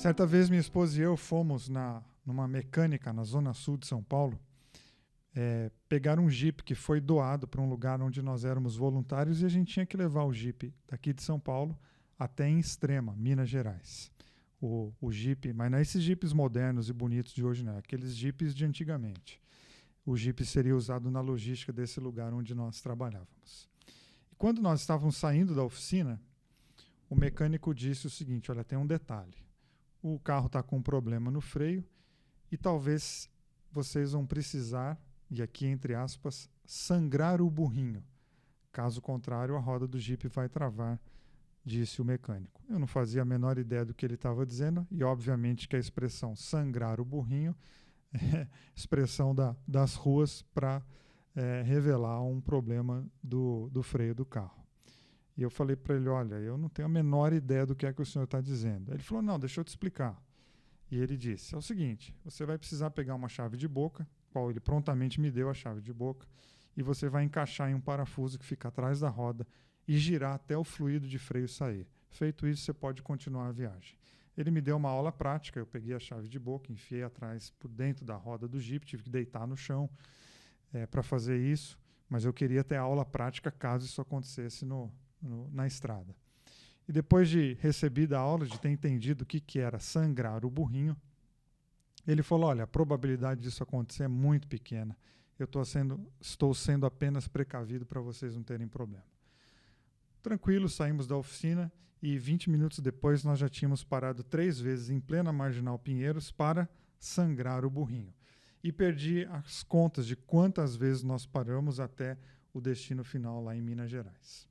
Certa vez minha esposa e eu fomos numa mecânica na zona sul de São Paulo, pegar um Jeep que foi doado para um lugar onde nós éramos voluntários e a gente tinha que levar o Jeep daqui de São Paulo até em Extrema, Minas Gerais. O Jeep, mas não é esses Jeeps modernos e bonitos de hoje, não, aqueles Jeeps de antigamente. O Jeep seria usado na logística desse lugar onde nós trabalhávamos. E quando nós estávamos saindo da oficina, o mecânico disse o seguinte: olha, tem um detalhe. O carro está com um problema no freio e talvez vocês vão precisar, e aqui entre aspas, sangrar o burrinho. Caso contrário, a roda do Jeep vai travar, disse o mecânico. Eu não fazia a menor ideia do que ele estava dizendo e obviamente que a expressão sangrar o burrinho é expressão das ruas para revelar um problema do freio do carro. E eu falei para ele: olha, eu não tenho a menor ideia do que é que o senhor está dizendo. Ele falou: não, deixa eu te explicar. E ele disse: é o seguinte, você vai precisar pegar uma chave de boca, qual ele prontamente me deu a chave de boca, e você vai encaixar em um parafuso que fica atrás da roda e girar até o fluido de freio sair. Feito isso, você pode continuar a viagem. Ele me deu uma aula prática, eu peguei a chave de boca, enfiei atrás por dentro da roda do Jeep, tive que deitar no chão para fazer isso, mas eu queria ter aula prática caso isso acontecesse na estrada. E depois de recebida a aula, de ter entendido o que era sangrar o burrinho, ele falou: olha, a probabilidade disso acontecer é muito pequena. Eu estou sendo apenas precavido para vocês não terem problema. Tranquilo, saímos da oficina e 20 minutos depois nós já tínhamos parado 3 vezes em plena Marginal Pinheiros para sangrar o burrinho. E perdi as contas de quantas vezes nós paramos até o destino final lá em Minas Gerais.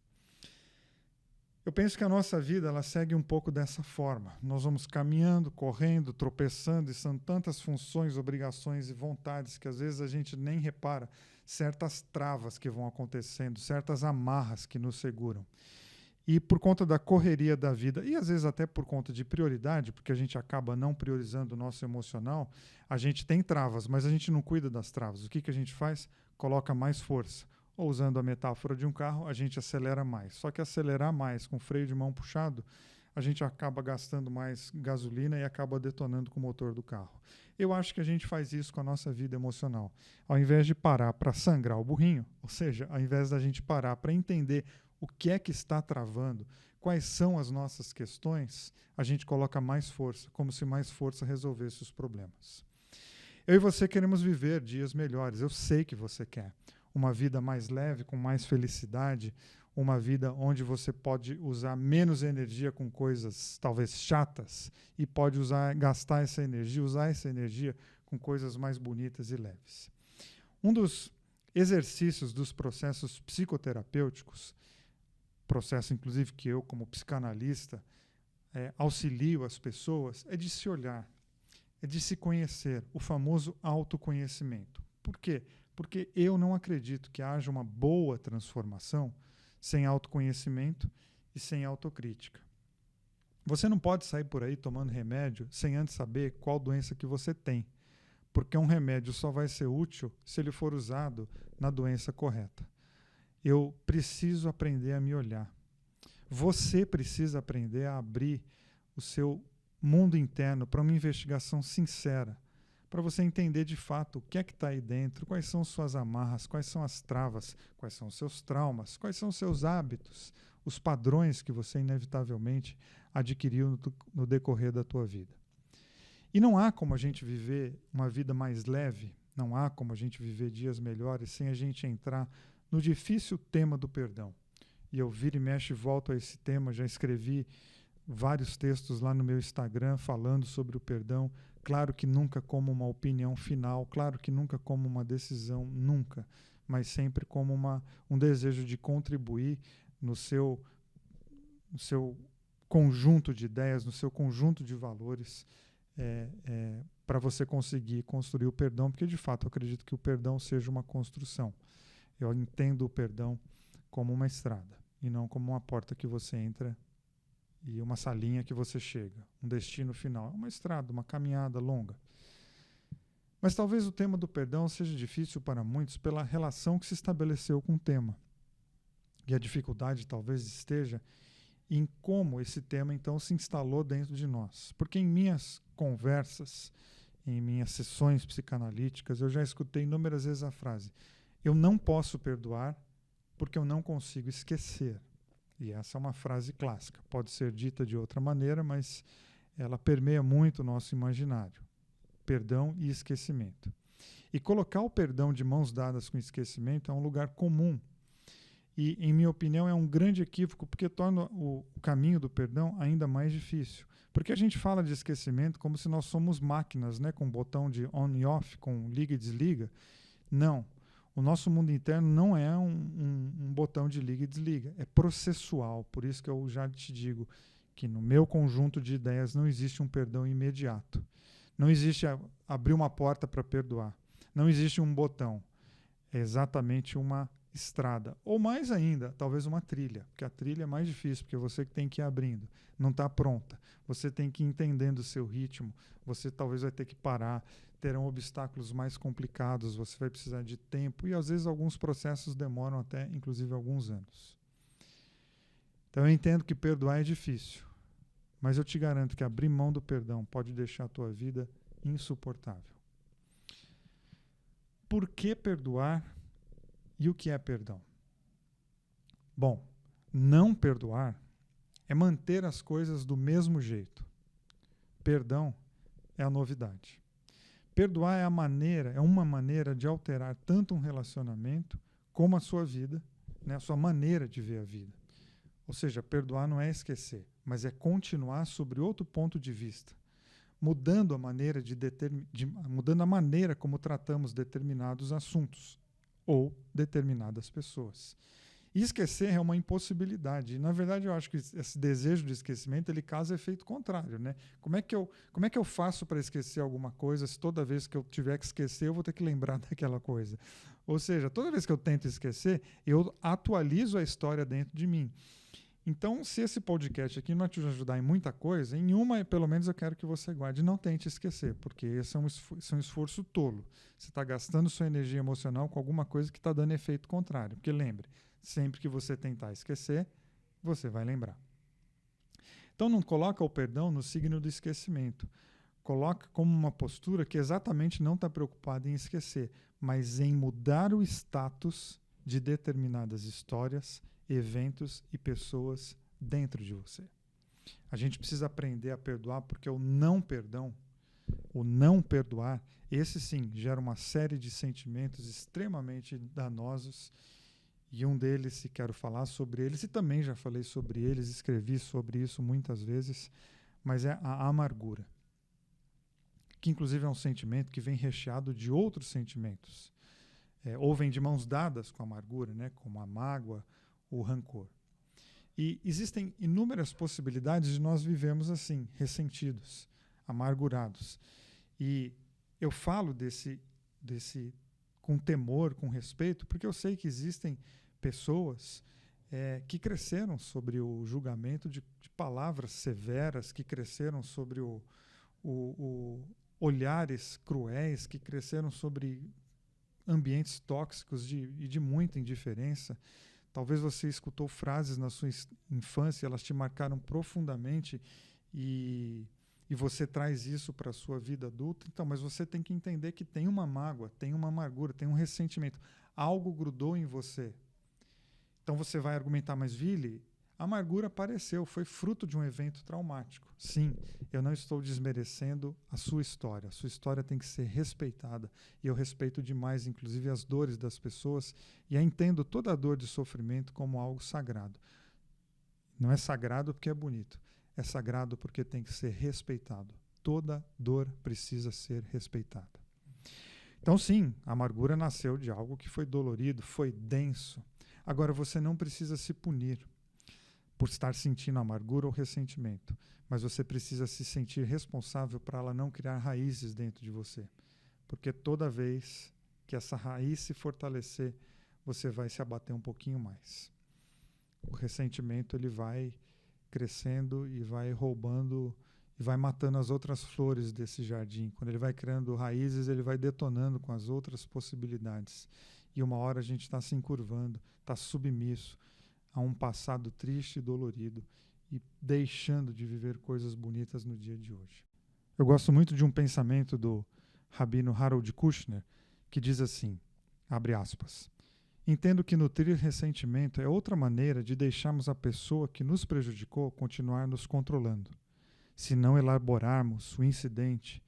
Eu penso que a nossa vida ela segue um pouco dessa forma. Nós vamos caminhando, correndo, tropeçando, e são tantas funções, obrigações e vontades que às vezes a gente nem repara certas travas que vão acontecendo, certas amarras que nos seguram. E por conta da correria da vida, e às vezes até por conta de prioridade, porque a gente acaba não priorizando o nosso emocional, a gente tem travas, mas a gente não cuida das travas. O que a gente faz? Coloca mais força. Ou usando a metáfora de um carro, a gente acelera mais. Só que acelerar mais com freio de mão puxado, a gente acaba gastando mais gasolina e acaba detonando com o motor do carro. Eu acho que a gente faz isso com a nossa vida emocional. Ao invés de parar para sangrar o burrinho, ou seja, ao invés da gente parar para entender o que é que está travando, quais são as nossas questões, a gente coloca mais força, como se mais força resolvesse os problemas. Eu e você queremos viver dias melhores. Eu sei que você quer. Uma vida mais leve, com mais felicidade, uma vida onde você pode usar menos energia com coisas talvez chatas e pode gastar essa energia, usar essa energia com coisas mais bonitas e leves. Um dos exercícios dos processos psicoterapêuticos, processo inclusive que eu como psicanalista auxilio as pessoas, é de se olhar, é de se conhecer, o famoso autoconhecimento. Por quê? Porque eu não acredito que haja uma boa transformação sem autoconhecimento e sem autocrítica. Você não pode sair por aí tomando remédio sem antes saber qual doença que você tem, porque um remédio só vai ser útil se ele for usado na doença correta. Eu preciso aprender a me olhar. Você precisa aprender a abrir o seu mundo interno para uma investigação sincera, para você entender de fato o que é que está aí dentro, quais são suas amarras, quais são as travas, quais são os seus traumas, quais são os seus hábitos, os padrões que você inevitavelmente adquiriu no decorrer da tua vida. E não há como a gente viver uma vida mais leve, não há como a gente viver dias melhores sem a gente entrar no difícil tema do perdão. E eu viro e mexo e volto a esse tema, já escrevi vários textos lá no meu Instagram falando sobre o perdão. Claro que nunca como uma opinião final, claro que nunca como uma decisão, nunca, mas sempre como um desejo de contribuir no seu conjunto de ideias, no seu conjunto de valores, para você conseguir construir o perdão, porque de fato eu acredito que o perdão seja uma construção. Eu entendo o perdão como uma estrada e não como uma porta que você entra e uma salinha que você chega, um destino final. É uma estrada, uma caminhada longa. Mas talvez o tema do perdão seja difícil para muitos pela relação que se estabeleceu com o tema. E a dificuldade talvez esteja em como esse tema, então, se instalou dentro de nós. Porque em minhas conversas, em minhas sessões psicanalíticas, eu já escutei inúmeras vezes a frase: eu não posso perdoar porque eu não consigo esquecer. E essa é uma frase clássica. Pode ser dita de outra maneira, mas ela permeia muito o nosso imaginário. Perdão e esquecimento. E colocar o perdão de mãos dadas com o esquecimento é um lugar comum. E, em minha opinião, é um grande equívoco, porque torna o caminho do perdão ainda mais difícil. Porque a gente fala de esquecimento como se nós somos máquinas, né, com botão de on e off, com liga e desliga. Não. O nosso mundo interno não é um botão de liga e desliga. É processual. Por isso que eu já te digo que no meu conjunto de ideias não existe um perdão imediato. Não existe abrir uma porta para perdoar. Não existe um botão. É exatamente uma estrada. Ou mais ainda, talvez uma trilha. Porque a trilha é mais difícil, porque você que tem que ir abrindo. Não está pronta. Você tem que ir entendendo o seu ritmo. Você talvez vai ter que parar. Terão obstáculos mais complicados. Você vai precisar de tempo. E às vezes alguns processos demoram até, inclusive, alguns anos. Então eu entendo que perdoar é difícil. Mas eu te garanto que abrir mão do perdão pode deixar a tua vida insuportável. Por que perdoar e o que é perdão? Bom, não perdoar é manter as coisas do mesmo jeito. Perdão é a novidade. Perdoar é uma maneira de alterar tanto um relacionamento como a sua vida, né, a sua maneira de ver a vida. Ou seja, perdoar não é esquecer, mas é continuar sobre outro ponto de vista, mudando a maneira mudando a maneira como tratamos determinados assuntos ou determinadas pessoas. E esquecer é uma impossibilidade. E, na verdade, eu acho que esse desejo de esquecimento ele causa efeito contrário, né? Como é que eu faço para esquecer alguma coisa se toda vez que eu tiver que esquecer eu vou ter que lembrar daquela coisa? Ou seja, toda vez que eu tento esquecer, eu atualizo a história dentro de mim. Então, se esse podcast aqui não vai te ajudar em muita coisa, em uma, pelo menos, eu quero que você guarde. Não tente esquecer, porque esse é um esforço tolo. Você está gastando sua energia emocional com alguma coisa que está dando efeito contrário. Porque lembre, sempre que você tentar esquecer, você vai lembrar. Então, não coloca o perdão no signo do esquecimento. Coloca como uma postura que exatamente não está preocupada em esquecer, mas em mudar o status de determinadas histórias, eventos e pessoas dentro de você. A gente precisa aprender a perdoar, porque o não perdão, o não perdoar, esse sim gera uma série de sentimentos extremamente danosos, e um deles, se quero falar sobre eles, e também já falei sobre eles, escrevi sobre isso muitas vezes, mas é a amargura, que inclusive é um sentimento que vem recheado de outros sentimentos, ou vem de mãos dadas com a amargura, né, como a mágoa, o rancor. E existem inúmeras possibilidades de nós vivermos assim, ressentidos, amargurados. E eu falo desse com temor, com respeito, porque eu sei que existem pessoas que cresceram sobre o julgamento de palavras severas, que cresceram sobre olhares cruéis, que cresceram sobre ambientes tóxicos e de muita indiferença. Talvez você escutou frases na sua infância, elas te marcaram profundamente e você traz isso para a sua vida adulta. Então, mas você tem que entender que tem uma mágoa, tem uma amargura, tem um ressentimento. Algo grudou em você. Então você vai argumentar, mas Vili, a amargura apareceu, foi fruto de um evento traumático. Sim, eu não estou desmerecendo a sua história. A sua história tem que ser respeitada. E eu respeito demais, inclusive, as dores das pessoas e entendo toda a dor de sofrimento como algo sagrado. Não é sagrado porque é bonito. É sagrado porque tem que ser respeitado. Toda dor precisa ser respeitada. Então, sim, a amargura nasceu de algo que foi dolorido, foi denso. Agora, você não precisa se punir por estar sentindo amargura ou ressentimento, mas você precisa se sentir responsável para ela não criar raízes dentro de você. Porque toda vez que essa raiz se fortalecer, você vai se abater um pouquinho mais. O ressentimento ele vai crescendo e vai roubando e vai matando as outras flores desse jardim. Quando ele vai criando raízes, ele vai detonando com as outras possibilidades. E uma hora a gente está se encurvando, está submisso a um passado triste e dolorido. e deixando de viver coisas bonitas no dia de hoje. Eu gosto muito de um pensamento do rabino Harold Kushner, que diz assim, abre aspas, entendo que nutrir ressentimento é outra maneira de deixarmos a pessoa que nos prejudicou continuar nos controlando. Se não elaborarmos o incidente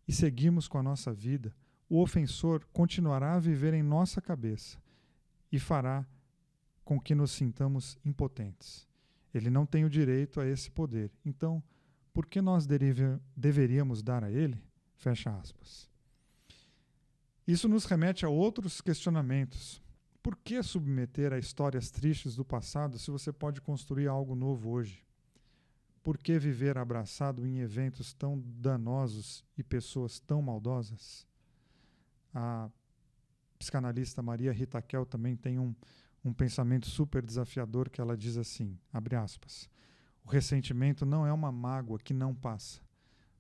e seguirmos com a nossa vida, o ofensor continuará a viver em nossa cabeça e fará com que nos sintamos impotentes. Ele não tem o direito a esse poder. Então, por que nós deveríamos dar a ele? Fecha aspas. Isso nos remete a outros questionamentos. Por que submeter a histórias tristes do passado se você pode construir algo novo hoje? Por que viver abraçado em eventos tão danosos e pessoas tão maldosas? A psicanalista Maria Rita Kell também tem um pensamento super desafiador que ela diz assim, abre aspas, o ressentimento não é uma mágoa que não passa,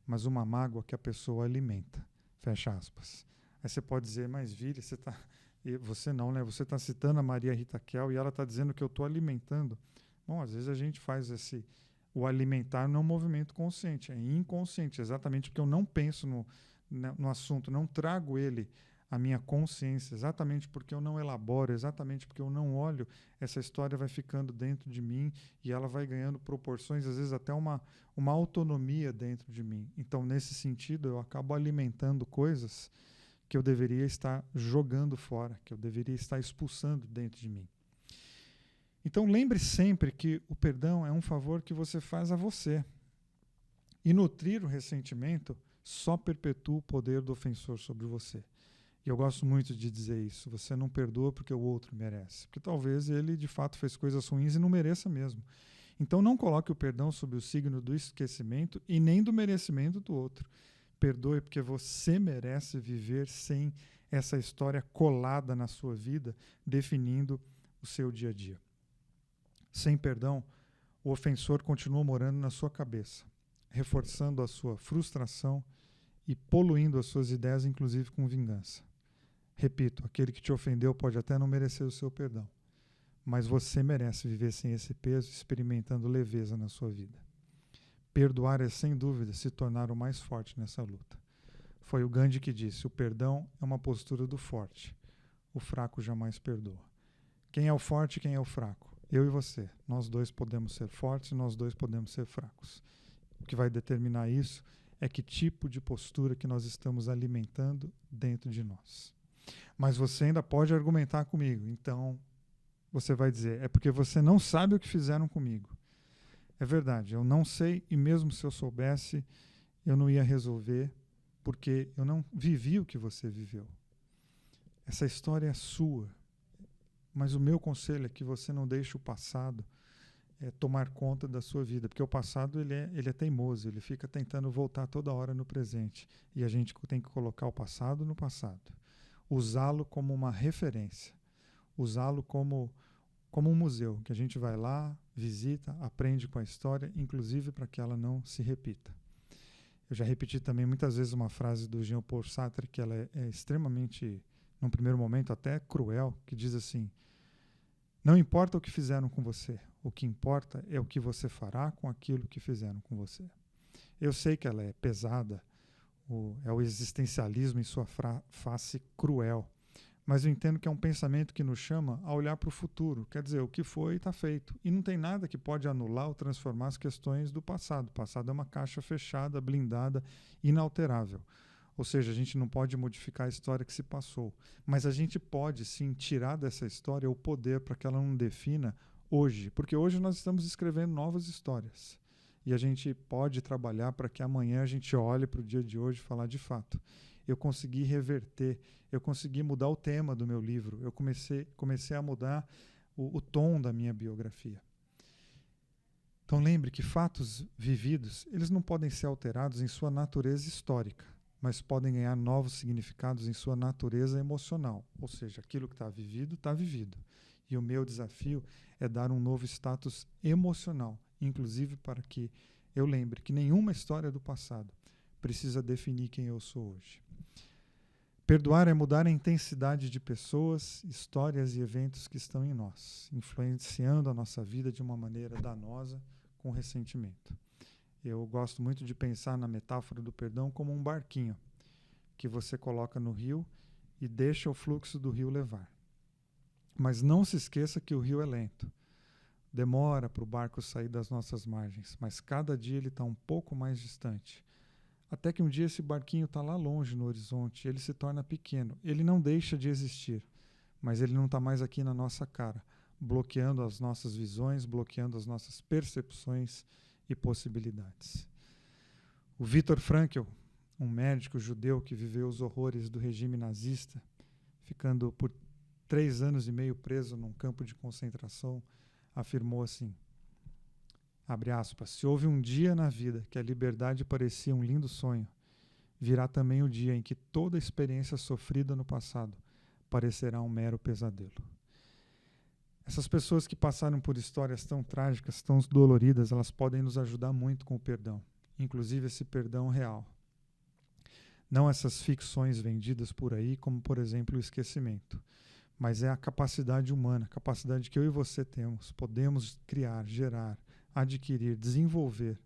mas uma mágoa que a pessoa alimenta, fecha aspas. Aí você pode dizer, mas Vili, você não, né? Você está citando a Maria Rita Kell e ela está dizendo que eu estou alimentando. Bom, às vezes a gente faz o alimentar não é um movimento consciente, é inconsciente, exatamente porque eu não penso no assunto, não trago ele à minha consciência, exatamente porque eu não elaboro, exatamente porque eu não olho, essa história vai ficando dentro de mim e ela vai ganhando proporções, às vezes até uma autonomia dentro de mim. Então, nesse sentido, eu acabo alimentando coisas que eu deveria estar jogando fora, que eu deveria estar expulsando dentro de mim. Então, lembre sempre que o perdão é um favor que você faz a você. E nutrir o ressentimento só perpetua o poder do ofensor sobre você. E eu gosto muito de dizer isso. Você não perdoa porque o outro merece. Porque talvez ele, de fato, fez coisas ruins e não mereça mesmo. Então, não coloque o perdão sob o signo do esquecimento e nem do merecimento do outro. Perdoe porque você merece viver sem essa história colada na sua vida, definindo o seu dia a dia. Sem perdão, o ofensor continua morando na sua cabeça, reforçando a sua frustração e poluindo as suas ideias, inclusive com vingança. Repito, aquele que te ofendeu pode até não merecer o seu perdão, mas você merece viver sem esse peso, experimentando leveza na sua vida. Perdoar é, sem dúvida, se tornar o mais forte nessa luta. Foi o Gandhi que disse, o perdão é uma postura do forte, o fraco jamais perdoa. Quem é o forte e quem é o fraco? Eu e você. Nós dois podemos ser fortes e nós dois podemos ser fracos. O que vai determinar isso é que tipo de postura que nós estamos alimentando dentro de nós. Mas você ainda pode argumentar comigo. Então, você vai dizer, é porque você não sabe o que fizeram comigo. É verdade, eu não sei e mesmo se eu soubesse, eu não ia resolver porque eu não vivi o que você viveu. Essa história é sua. Mas o meu conselho é que você não deixe o passado tomar conta da sua vida, porque o passado ele é teimoso, ele fica tentando voltar toda hora no presente. E a gente tem que colocar o passado no passado. Usá-lo como uma referência. Usá-lo como um museu, que a gente vai lá, visita, aprende com a história, inclusive para que ela não se repita. Eu já repeti também muitas vezes uma frase do Jean-Paul Sartre, que ela é extremamente, num primeiro momento, até cruel, que diz assim, não importa o que fizeram com você, o que importa é o que você fará com aquilo que fizeram com você. Eu sei que ela é pesada, é o existencialismo em sua face cruel, mas eu entendo que é um pensamento que nos chama a olhar para o futuro, quer dizer, o que foi está feito. E não tem nada que pode anular ou transformar as questões do passado. O passado é uma caixa fechada, blindada, inalterável. Ou seja, a gente não pode modificar a história que se passou, mas a gente pode sim tirar dessa história o poder para que ela não defina hoje, porque hoje nós estamos escrevendo novas histórias e a gente pode trabalhar para que amanhã a gente olhe para o dia de hoje e falar de fato, eu consegui reverter, eu consegui mudar o tema do meu livro, eu comecei a mudar o tom da minha biografia. Então lembre que fatos vividos, eles não podem ser alterados em sua natureza histórica, mas podem ganhar novos significados em sua natureza emocional. Ou seja, aquilo que está vivido, está vivido. E o meu desafio é dar um novo status emocional, inclusive para que eu lembre que nenhuma história do passado precisa definir quem eu sou hoje. Perdoar é mudar a intensidade de pessoas, histórias e eventos que estão em nós, influenciando a nossa vida de uma maneira danosa, com ressentimento. Eu gosto muito de pensar na metáfora do perdão como um barquinho que você coloca no rio e deixa o fluxo do rio levar. Mas não se esqueça que o rio é lento. Demora para o barco sair das nossas margens, mas cada dia ele está um pouco mais distante. Até que um dia esse barquinho está lá longe no horizonte, ele se torna pequeno. Ele não deixa de existir, mas ele não está mais aqui na nossa cara, bloqueando as nossas visões, bloqueando as nossas percepções e possibilidades. O Viktor Frankl, um médico judeu que viveu os horrores do regime nazista, ficando por 3 anos e meio preso num campo de concentração, afirmou assim, abre aspas, se houve um dia na vida que a liberdade parecia um lindo sonho, virá também o dia em que toda experiência sofrida no passado parecerá um mero pesadelo. Essas pessoas que passaram por histórias tão trágicas, tão doloridas, elas podem nos ajudar muito com o perdão, inclusive esse perdão real. Não essas ficções vendidas por aí, como por exemplo o esquecimento, mas é a capacidade humana, a capacidade que eu e você temos, podemos criar, gerar, adquirir, desenvolver,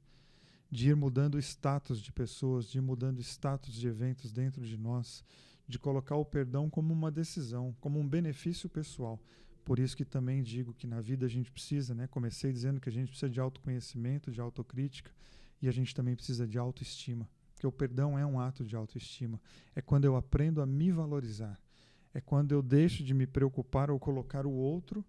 de ir mudando o status de pessoas, de ir mudando o status de eventos dentro de nós, de colocar o perdão como uma decisão, como um benefício pessoal. Por isso que também digo que na vida a gente precisa, comecei dizendo que a gente precisa de autoconhecimento, de autocrítica, e a gente também precisa de autoestima, porque o perdão é um ato de autoestima. É quando eu aprendo a me valorizar, é quando eu deixo de me preocupar ou colocar o outro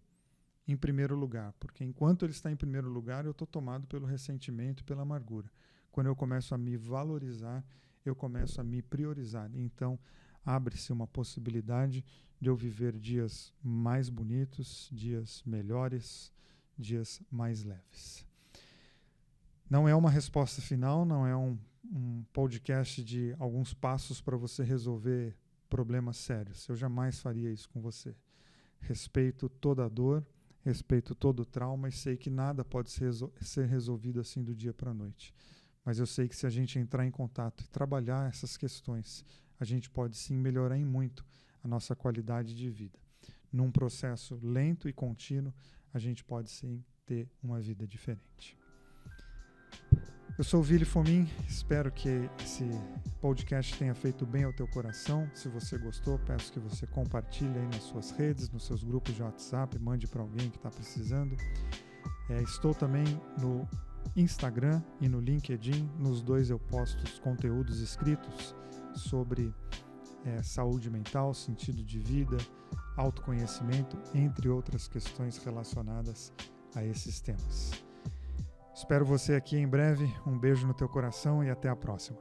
em primeiro lugar, porque enquanto ele está em primeiro lugar, eu estou tomado pelo ressentimento e pela amargura. Quando eu começo a me valorizar, eu começo a me priorizar. Então, abre-se uma possibilidade de eu viver dias mais bonitos, dias melhores, dias mais leves. Não é uma resposta final, não é um podcast de alguns passos para você resolver problemas sérios. Eu jamais faria isso com você. Respeito toda a dor, respeito todo o trauma e sei que nada pode ser resolvido assim do dia para a noite. Mas eu sei que se a gente entrar em contato e trabalhar essas questões, a gente pode sim melhorar em muito a nossa qualidade de vida. Num processo lento e contínuo, a gente pode sim ter uma vida diferente. Eu sou o Vili Fomin, espero que esse podcast tenha feito bem ao teu coração. Se você gostou, peço que você compartilhe aí nas suas redes, nos seus grupos de WhatsApp, mande para alguém que está precisando. Estou também no Instagram e no LinkedIn, nos dois eu posto os conteúdos escritos sobre saúde mental, sentido de vida, autoconhecimento, entre outras questões relacionadas a esses temas. Espero você aqui em breve. Um beijo no teu coração e até a próxima.